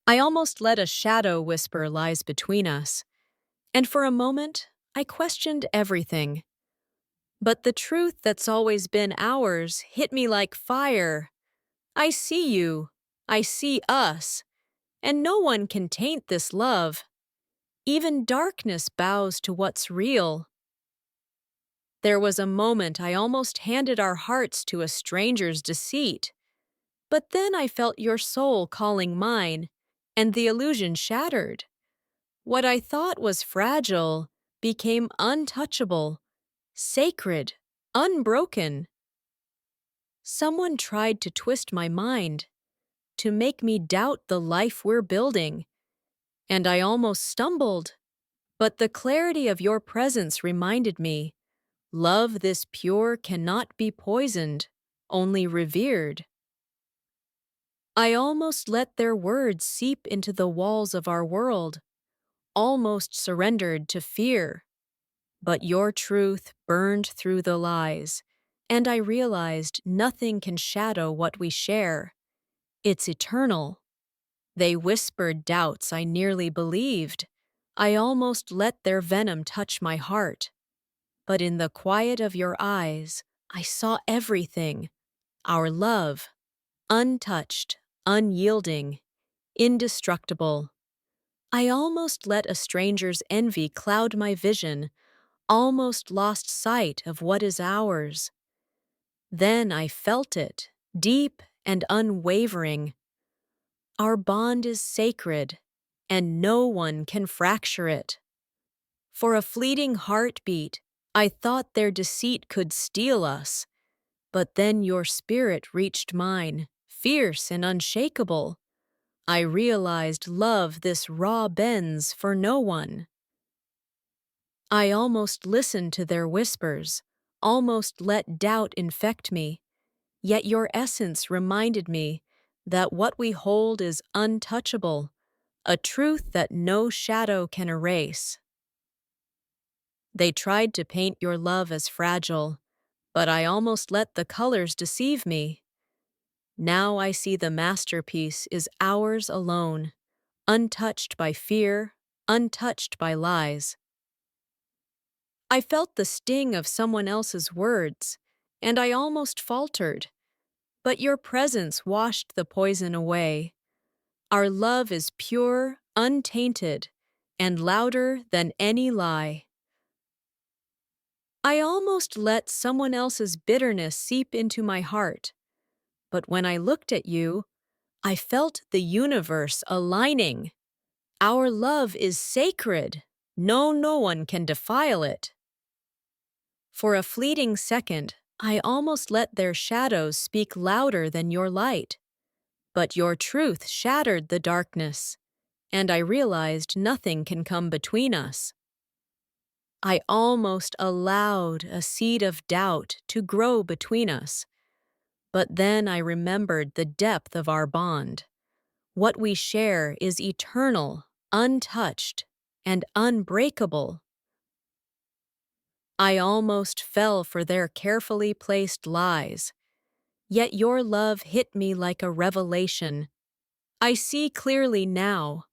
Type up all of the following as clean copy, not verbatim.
I almost let a shadow whisper lies between us, and for a moment I questioned everything. But the truth that's always been ours hit me like fire. I see you, I see us, and no one can taint this love. Even darkness bows to what's real. There was a moment I almost handed our hearts to a stranger's deceit. But then I felt your soul calling mine, and the illusion shattered. What I thought was fragile became untouchable, sacred, unbroken. Someone tried to twist my mind, to make me doubt the life we're building, and I almost stumbled. But the clarity of your presence reminded me, love this pure cannot be poisoned, only revered. I almost let their words seep into the walls of our world, almost surrendered to fear. But your truth burned through the lies, and I realized nothing can shadow what we share. It's eternal. They whispered doubts I nearly believed. I almost let their venom touch my heart. But in the quiet of your eyes, I saw everything. Our love, untouched, unyielding, indestructible. I almost let a stranger's envy cloud my vision, almost lost sight of what is ours. Then I felt it, deep and unwavering. Our bond is sacred, and no one can fracture it. For a fleeting heartbeat, I thought their deceit could steal us, but then your spirit reached mine, fierce and unshakable. I realized love this raw bends for no one. I almost listened to their whispers, almost let doubt infect me, yet your essence reminded me that what we hold is untouchable, a truth that no shadow can erase. They tried to paint your love as fragile, but I almost let the colors deceive me. Now I see the masterpiece is ours alone, untouched by fear, untouched by lies. I felt the sting of someone else's words, and I almost faltered, but your presence washed the poison away. Our love is pure, untainted, and louder than any lie. I almost let someone else's bitterness seep into my heart, but when I looked at you, I felt the universe aligning. Our love is sacred. No one can defile it. For a fleeting second, I almost let their shadows speak louder than your light. But your truth shattered the darkness, and I realized nothing can come between us. I almost allowed a seed of doubt to grow between us, but then I remembered the depth of our bond. What we share is eternal, untouched, and unbreakable. I almost fell for their carefully placed lies, yet your love hit me like a revelation. I see clearly now.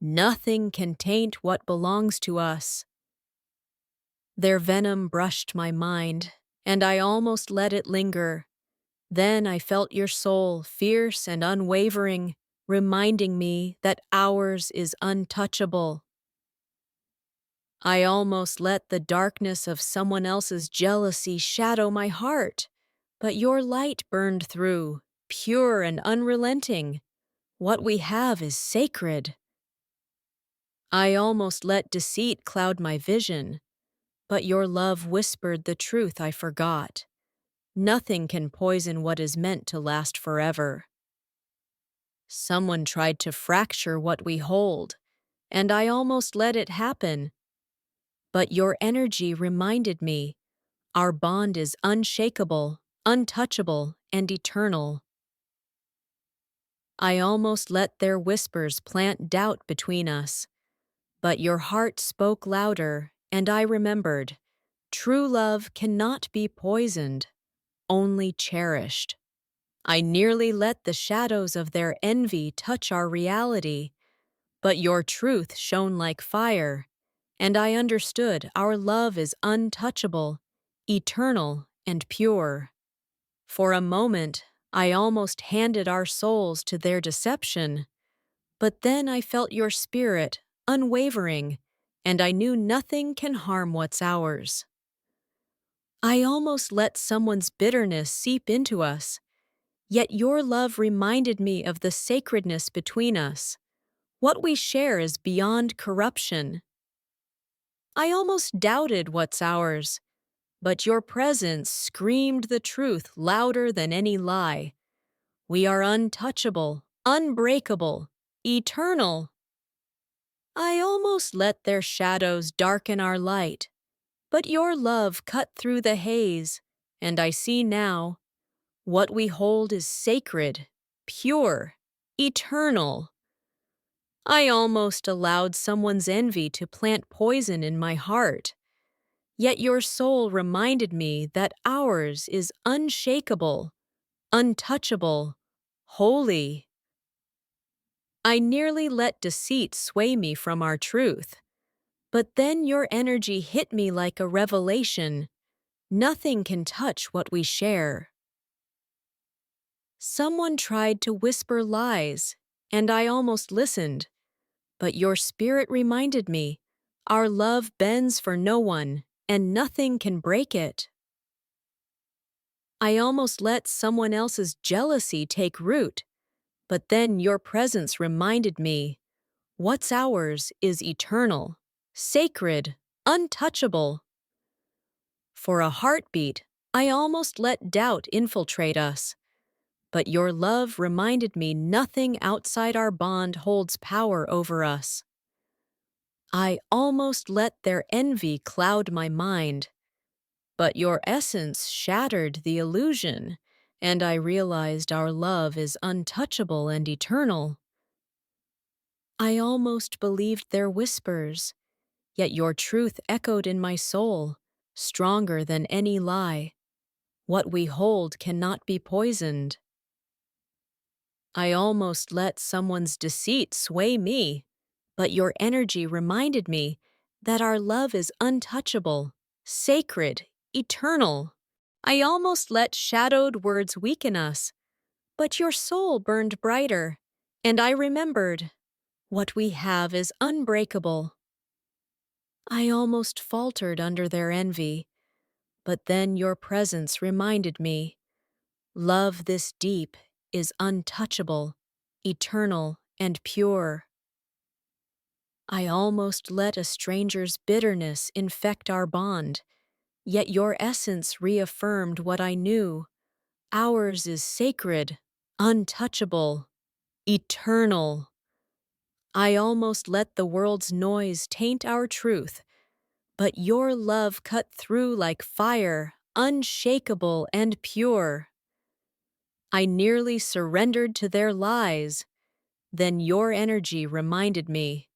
Nothing can taint what belongs to us. Their venom brushed my mind, and I almost let it linger. Then I felt your soul, fierce and unwavering, reminding me that ours is untouchable. I almost let the darkness of someone else's jealousy shadow my heart, but your light burned through, pure and unrelenting. What we have is sacred. I almost let deceit cloud my vision, but your love whispered the truth I forgot. Nothing can poison what is meant to last forever. Someone tried to fracture what we hold, and I almost let it happen. But your energy reminded me, our bond is unshakable, untouchable, and eternal. I almost let their whispers plant doubt between us, but your heart spoke louder, and I remembered, true love cannot be poisoned, only cherished. I nearly let the shadows of their envy touch our reality, but your truth shone like fire, and I understood our love is untouchable, eternal, and pure. For a moment, I almost handed our souls to their deception, but then I felt your spirit, unwavering, and I knew nothing can harm what's ours. I almost let someone's bitterness seep into us, yet your love reminded me of the sacredness between us. What we share is beyond corruption. I almost doubted what's ours, but your presence screamed the truth louder than any lie. We are untouchable, unbreakable, eternal. I almost let their shadows darken our light, but your love cut through the haze, and I see now, what we hold is sacred, pure, eternal. I almost allowed someone's envy to plant poison in my heart, yet your soul reminded me that ours is unshakable, untouchable, holy. I nearly let deceit sway me from our truth, but then your energy hit me like a revelation. Nothing can touch what we share. Someone tried to whisper lies, and I almost listened, but your spirit reminded me, our love bends for no one, and nothing can break it. I almost let someone else's jealousy take root, but then your presence reminded me, what's ours is eternal, sacred, untouchable. For a heartbeat, I almost let doubt infiltrate us, but your love reminded me nothing outside our bond holds power over us. I almost let their envy cloud my mind, but your essence shattered the illusion, and I realized our love is untouchable and eternal. I almost believed their whispers, yet your truth echoed in my soul, stronger than any lie. What we hold cannot be poisoned. I almost let someone's deceit sway me, but your energy reminded me that our love is untouchable, sacred, eternal. I almost let shadowed words weaken us, but your soul burned brighter, and I remembered, what we have is unbreakable. I almost faltered under their envy, but then your presence reminded me, love this deep is untouchable, eternal, and pure. I almost let a stranger's bitterness infect our bond, yet your essence reaffirmed what I knew. Ours is sacred, untouchable, eternal. I almost let the world's noise taint our truth, but your love cut through like fire, unshakable and pure. I nearly surrendered to their lies. Then your energy reminded me,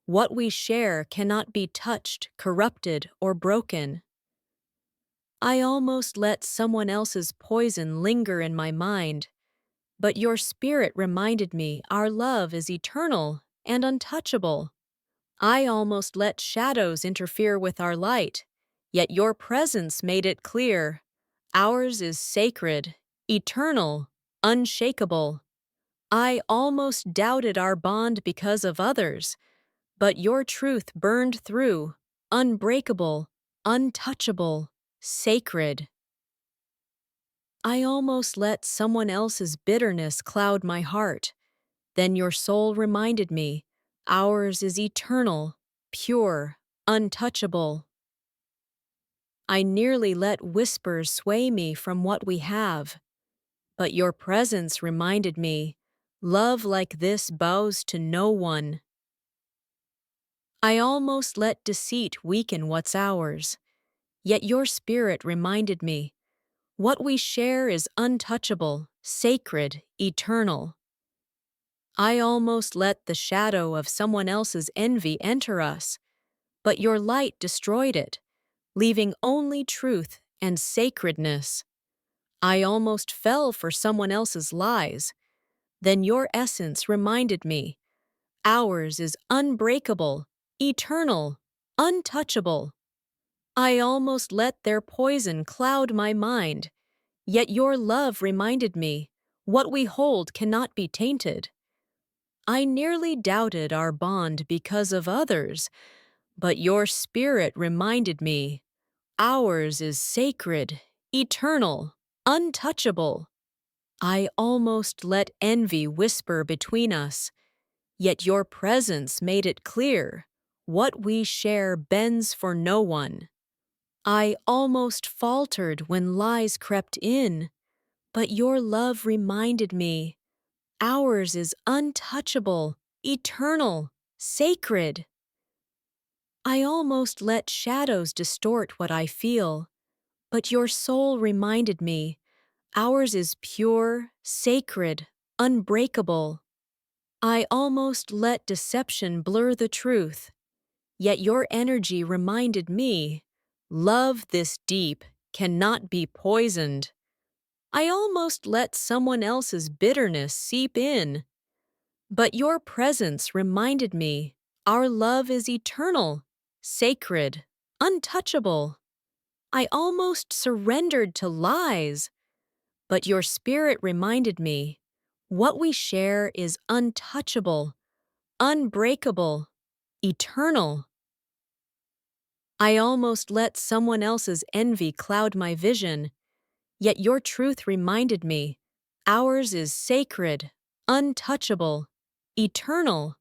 what we share cannot be touched, corrupted, or broken. I almost let someone else's poison linger in my mind, but your spirit reminded me our love is eternal and untouchable. I almost let shadows interfere with our light, yet your presence made it clear. Ours is sacred, eternal, unshakable. I almost doubted our bond because of others, but your truth burned through, unbreakable, untouchable, sacred. I almost let someone else's bitterness cloud my heart. Then your soul reminded me, ours is eternal, pure, untouchable. I nearly let whispers sway me from what we have, but your presence reminded me, love like this bows to no one. I almost let deceit weaken what's ours, yet your spirit reminded me, what we share is untouchable, sacred, eternal. I almost let the shadow of someone else's envy enter us, but your light destroyed it, leaving only truth and sacredness. I almost fell for someone else's lies. Then your essence reminded me, ours is unbreakable, eternal, untouchable. I almost let their poison cloud my mind, yet your love reminded me, what we hold cannot be tainted. I nearly doubted our bond because of others, but your spirit reminded me, ours is sacred, eternal, untouchable. I almost let envy whisper between us, yet your presence made it clear, what we share bends for no one. I almost faltered when lies crept in, but your love reminded me, ours is untouchable, eternal, sacred. I almost let shadows distort what I feel, but your soul reminded me, ours is pure, sacred, unbreakable. I almost let deception blur the truth, yet your energy reminded me, love this deep cannot be poisoned. I almost let someone else's bitterness seep in, but your presence reminded me, our love is eternal, sacred, untouchable. I almost surrendered to lies, but your spirit reminded me, what we share is untouchable, unbreakable, eternal. I almost let someone else's envy cloud my vision, yet your truth reminded me, ours is sacred, untouchable, eternal.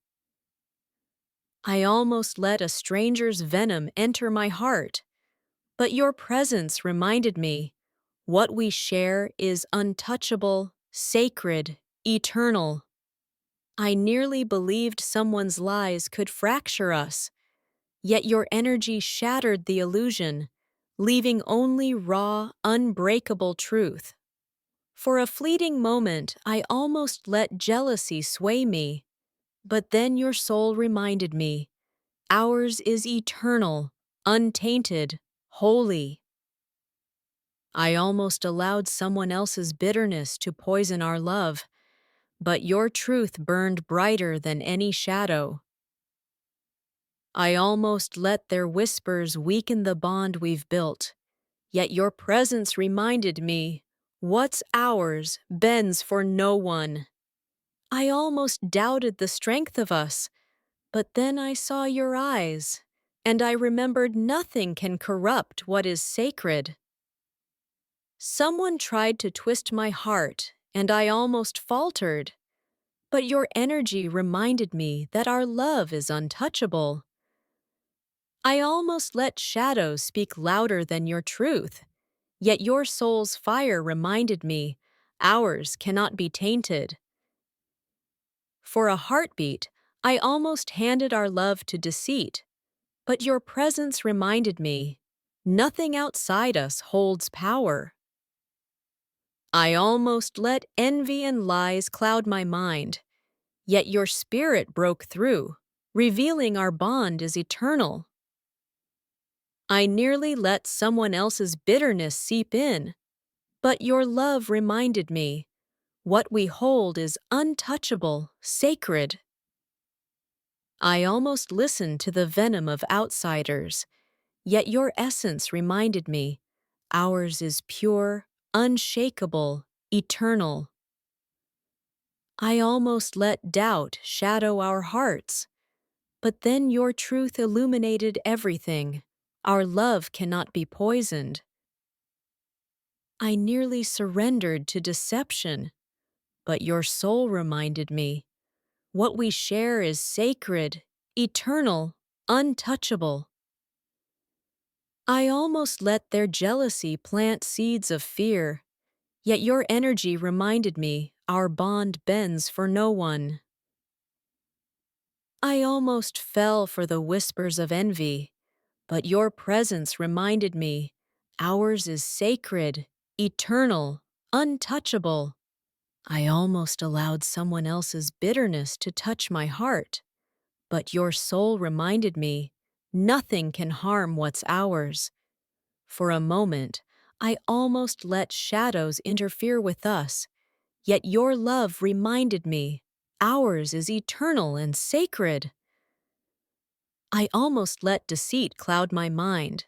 I almost let a stranger's venom enter my heart, but your presence reminded me, what we share is untouchable, sacred, eternal. I nearly believed someone's lies could fracture us, yet your energy shattered the illusion, leaving only raw, unbreakable truth. For a fleeting moment, I almost let jealousy sway me, but then your soul reminded me, ours is eternal, untainted, holy. I almost allowed someone else's bitterness to poison our love, but your truth burned brighter than any shadow. I almost let their whispers weaken the bond we've built, yet your presence reminded me, what's ours bends for no one. I almost doubted the strength of us, but then I saw your eyes, and I remembered nothing can corrupt what is sacred. Someone tried to twist my heart, and I almost faltered, but your energy reminded me that our love is untouchable. I almost let shadows speak louder than your truth, yet your soul's fire reminded me, ours cannot be tainted. For a heartbeat, I almost handed our love to deceit, but your presence reminded me, nothing outside us holds power. I almost let envy and lies cloud my mind, yet your spirit broke through, revealing our bond is eternal. I nearly let someone else's bitterness seep in, but your love reminded me, what we hold is untouchable, sacred. I almost listened to the venom of outsiders, yet your essence reminded me, ours is pure, unshakable, eternal. I almost let doubt shadow our hearts, but then your truth illuminated everything. Our love cannot be poisoned. I nearly surrendered to deception, but your soul reminded me, what we share is sacred, eternal, untouchable. I almost let their jealousy plant seeds of fear, yet your energy reminded me, our bond bends for no one. I almost fell for the whispers of envy, but your presence reminded me, ours is sacred, eternal, untouchable. I almost allowed someone else's bitterness to touch my heart, but your soul reminded me, nothing can harm what's ours. For a moment, I almost let shadows interfere with us, yet your love reminded me ours is eternal and sacred. I almost let deceit cloud my mind,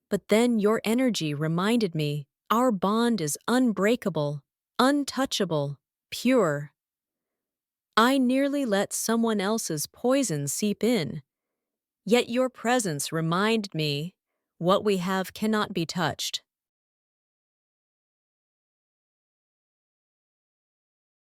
but then your energy reminded me our bond is unbreakable, untouchable, pure. I nearly let someone else's poison seep in, yet your presence reminded me what we have cannot be touched.